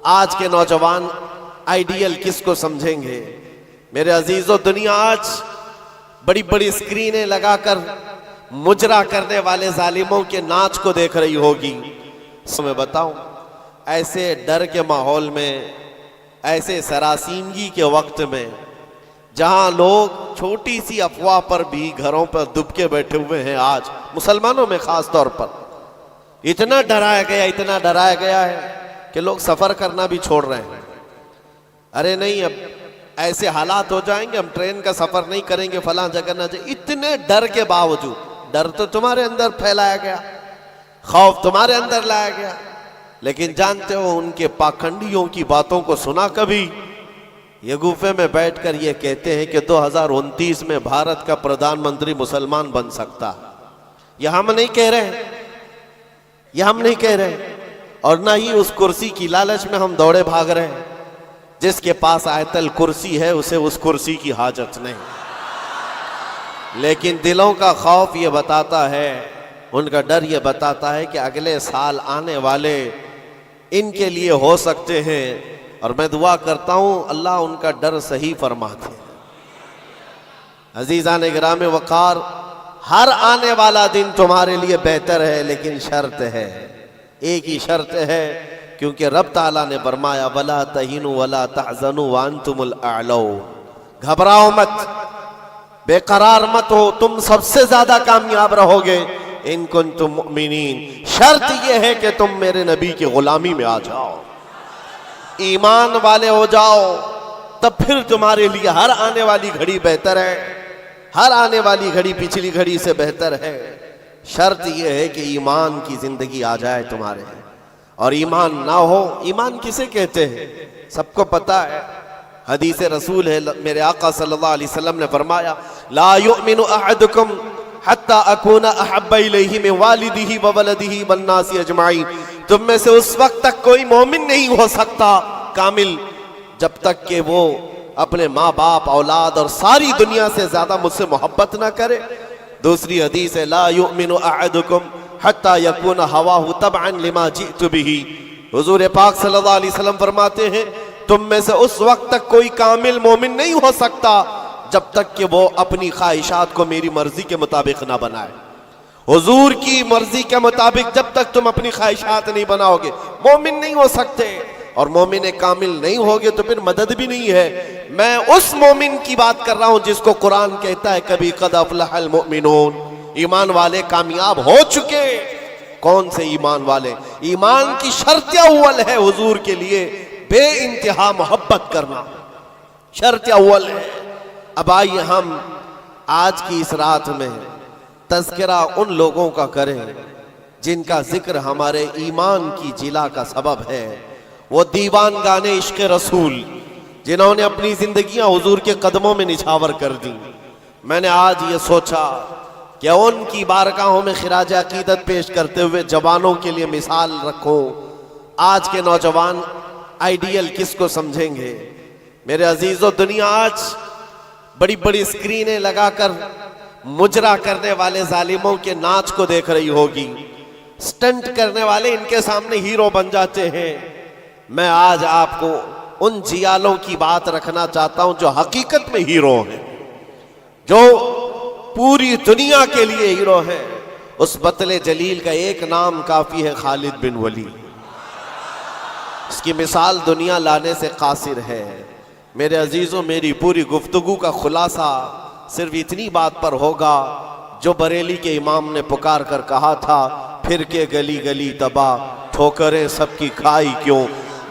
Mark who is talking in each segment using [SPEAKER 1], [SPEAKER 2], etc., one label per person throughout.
[SPEAKER 1] آج کے نوجوان آئیڈیل کس کو سمجھیں گے؟ میرے عزیزو، دنیا آج بڑی بڑی اسکرینیں لگا کر مجرا کرنے والے ظالموں کے ناچ کو دیکھ رہی ہوگی۔ میں بتاؤں، ایسے ڈر کے ماحول میں، ایسے سراسیمگی کے وقت میں، جہاں لوگ چھوٹی سی افواہ پر بھی گھروں پر دب کے بیٹھے ہوئے ہیں، آج مسلمانوں میں خاص طور پر اتنا ڈرایا گیا ہے کہ لوگ سفر کرنا بھی چھوڑ رہے ہیں۔ ارے نہیں، اب ایسے حالات ہو جائیں گے، ہم ٹرین کا سفر نہیں کریں گے، فلاں جگہ نہ جائیں۔ اتنے ڈر کے باوجود، ڈر تو تمہارے اندر پھیلایا گیا، خوف تمہارے اندر لایا گیا، لیکن جانتے ہو ان کے پاکھنڈیوں کی باتوں کو سنا کبھی؟ یہ گوفے میں بیٹھ کر یہ کہتے ہیں کہ 2029 میں بھارت کا پردھان منتری مسلمان بن سکتا۔ یہ ہم نہیں کہہ رہے ہیں، اور نہ ہی اس کرسی کی لالچ میں ہم دوڑے بھاگ رہے ہیں۔ جس کے پاس آیت الکرسی ہے اسے اس کرسی کی حاجت نہیں، لیکن دلوں کا خوف یہ بتاتا ہے، ان کا ڈر یہ بتاتا ہے کہ اگلے سال آنے والے ان کے لیے ہو سکتے ہیں، اور میں دعا کرتا ہوں اللہ ان کا ڈر صحیح فرماتے ہیں۔ عزیزان گرامی وقار، ہر آنے والا دن تمہارے لیے بہتر ہے، لیکن شرط ہے، ایک ہی شرط ہے، کیونکہ رب تعالیٰ نے فرمایا وَلَا تَهِنُوا وَلَا تَحْزَنُوا وَأَنْتُمُ الْأَعْلَوْنَ۔ گھبراؤ مت، بے قرار مت ہو، تم سب سے زیادہ کامیاب رہو گے ان کنتم مؤمنین۔ شرط یہ ہے کہ تم میرے نبی کی غلامی میں آ جاؤ، ایمان والے ہو جاؤ، تب پھر تمہارے لیے ہر آنے والی گھڑی بہتر ہے، ہر آنے والی گھڑی پچھلی گھڑی سے بہتر ہے۔ شرط یہ ہے کہ ایمان کی زندگی آ جائے تمہارے، اور ایمان نہ ہو، ایمان کسے کہتے ہیں سب کو پتا ہے، حدیث رسول ہے، میرے آقا صلی اللہ علیہ وسلم نے فرمایا لا یؤمن احدکم حتی اکون احب الیہ من والدہ وولدہ والناس اجمعین۔ تم میں سے اس وقت تک کوئی مومن نہیں ہو سکتا کامل جب تک کہ وہ اپنے ماں باپ، اولاد اور ساری دنیا سے زیادہ مجھ سے محبت نہ کرے۔ دوسری حدیث ہے لا یؤمن احدکم حتی یکون ہواہ تبعا لما جئت بہ۔ حضور پاک صلی اللہ علیہ وسلم فرماتے ہیں تم میں سے اس وقت تک کوئی کامل مومن نہیں ہو سکتا جب تک کہ وہ اپنی خواہشات کو میری مرضی کے مطابق نہ بنائے۔ حضور کی مرضی کے مطابق جب تک تم اپنی خواہشات نہیں بناؤ گے مومن نہیں ہو سکتے، اور مومن کامل نہیں ہوگے تو پھر مدد بھی نہیں ہے۔ میں اس مومن کی بات کر رہا ہوں جس کو قرآن کہتا ہے کبھی قد افلح المؤمنون، ایمان والے کامیاب ہو چکے۔ کون سے ایمان والے؟ ایمان کی شرط اول ہے حضور کے لیے بے انتہا محبت کرنا، شرط اول ہے۔ اب آئیے ہم آج کی اس رات میں تذکرہ ان لوگوں کا کریں جن کا ذکر ہمارے ایمان کی جلا کا سبب ہے، وہ دیوان گانے عشق رسول جنہوں نے اپنی زندگیاں حضور کے قدموں میں نچھاور کر دی۔ میں نے آج یہ سوچا کہ ان کی بارگاہوں میں خراج عقیدت پیش کرتے ہوئے جوانوں کے لیے مثال رکھوں۔ آج کے نوجوان آئیڈیل کس کو سمجھیں گے؟ میرے عزیزو، دنیا آج بڑی بڑی اسکرینیں لگا کر مجرا کرنے والے ظالموں کے ناچ کو دیکھ رہی ہوگی، سٹنٹ کرنے والے ان کے سامنے ہیرو بن جاتے ہیں۔ میں آج آپ کو ان جیالوں کی بات رکھنا چاہتا ہوں جو حقیقت میں ہیرو ہیں، جو پوری دنیا کے لیے ہیرو ہیں۔ اس بطل جلیل کا ایک نام کافی ہے، خالد بن ولید۔ اس کی مثال دنیا لانے سے قاصر ہے۔ میرے عزیزوں، میری پوری گفتگو کا خلاصہ صرف اتنی بات پر ہوگا جو بریلی کے امام نے پکار کر کہا تھا، پھر کے گلی گلی تباہ، ٹھوکریں سب کی کھائی کیوں،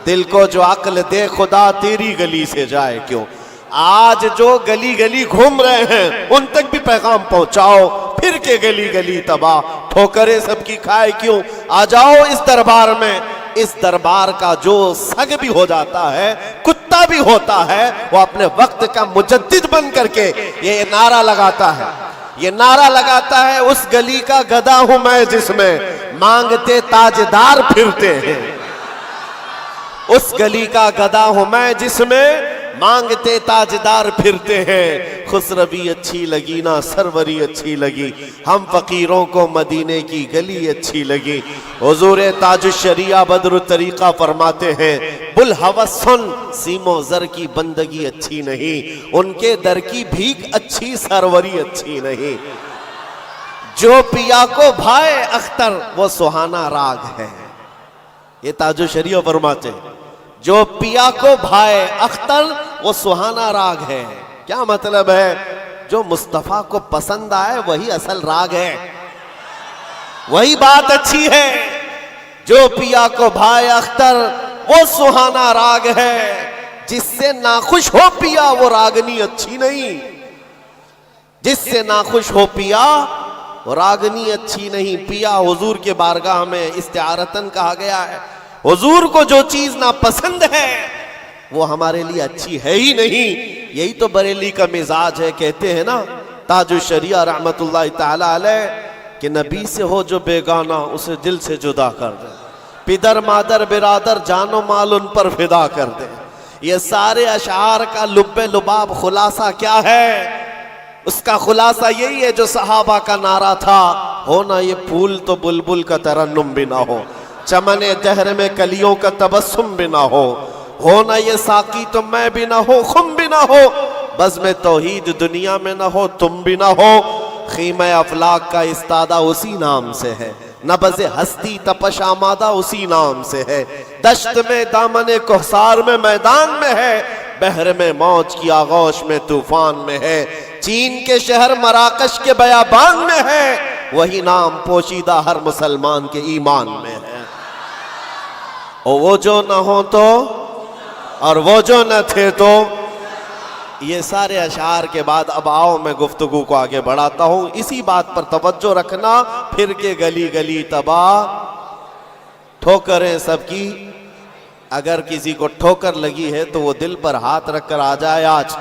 [SPEAKER 1] دل کو جو عقل دے خدا تیری گلی سے جائے کیوں۔ آج جو گلی گلی گھوم رہے ہیں ان تک بھی پیغام پہنچاؤ، پھر کے گلی گلی تباہ، ٹھوکریں سب کی کھائے کیوں۔ آ جاؤ اس دربار میں، اس دربار کا جو سگ بھی ہو جاتا ہے، کتا بھی ہوتا ہے، وہ اپنے وقت کا مجدد بن کر کے یہ نعرہ لگاتا ہے، یہ نعرہ لگاتا ہے اس گلی کا گدھا ہوں میں جس میں مانگتے تاجدار پھرتے ہیں، اس گلی کا گدھا ہوں میں جس میں مانگتے تاجدار پھرتے ہیں۔ خسروی اچھی لگی نہ سروری اچھی لگی، ہم فقیروں کو مدینے کی گلی اچھی لگی۔ حضور تاج الشریعہ بدر الطریقہ فرماتے ہیں بلہوس سن، سیمو زر کی بندگی اچھی نہیں، ان کے در کی بھیک اچھی، سروری اچھی نہیں۔ جو پیا کو بھائے اختر وہ سہانا راگ ہے، یہ تاج الشریعہ فرماتے ہیں، جو پیا کو بھائے اختر وہ سہانا راگ ہے۔ کیا مطلب ہے؟ جو مصطفیٰ کو پسند آئے وہی اصل راگ ہے، وہی بات اچھی ہے۔ جو پیا کو بھائے اختر وہ سہانا راگ ہے، جس سے ناخوش ہو پیا وہ راگنی اچھی نہیں، جس سے ناخوش ہو پیا وہ راگنی اچھی نہیں۔ پیا حضور کے بارگاہ میں استعارتاً کہا گیا ہے، حضور کو جو چیز ناپسند ہے وہ ہمارے لیے اچھی ہے ہی نہیں۔ یہی تو بریلی کا مزاج ہے، کہتے ہیں نا تاج الشریعہ رحمت اللہ تعالی علیہ کہ نبی سے ہو جو بیگانہ اسے دل سے جدا کر دے، پدر مادر برادر جان و مال ان پر فدا کر دے۔ یہ سارے اشعار کا لب لباب خلاصہ کیا ہے؟ اس کا خلاصہ یہی ہے جو صحابہ کا نعرہ تھا، ہونا یہ پھول تو بلبل کا ترنم بھی نہ ہو، چمن دہر میں کلیوں کا تبسم بھی نہ ہو، ہونا یہ ساقی تو میں بھی نہ ہو، خم بھی نہ ہو، بس میں توحید دنیا میں نہ ہو، تم بھی نہ ہو۔ خیمہ افلاک کا استادہ اسی نام سے ہے، نبض ہستی تپش آمادہ اسی نام سے ہے، دشت میں دامن کوثر میں میدان میں ہے، بحر میں موج کی آغوش میں طوفان میں ہے، چین کے شہر مراکش کے بیابان میں ہے، وہی نام پوشیدہ ہر مسلمان کے ایمان میں ہے۔ اور وہ جو نہ ہو تو اور وہ جو نہ تھے تو۔ یہ سارے اشعار کے بعد اب آؤ میں گفتگو کو آگے بڑھاتا ہوں، اسی بات پر توجہ رکھنا، پھر کے گلی گلی تباہ ٹھوکریں سب کی۔ اگر کسی کو ٹھوکر لگی ہے تو وہ دل پر ہاتھ رکھ کر آ جائے آج۔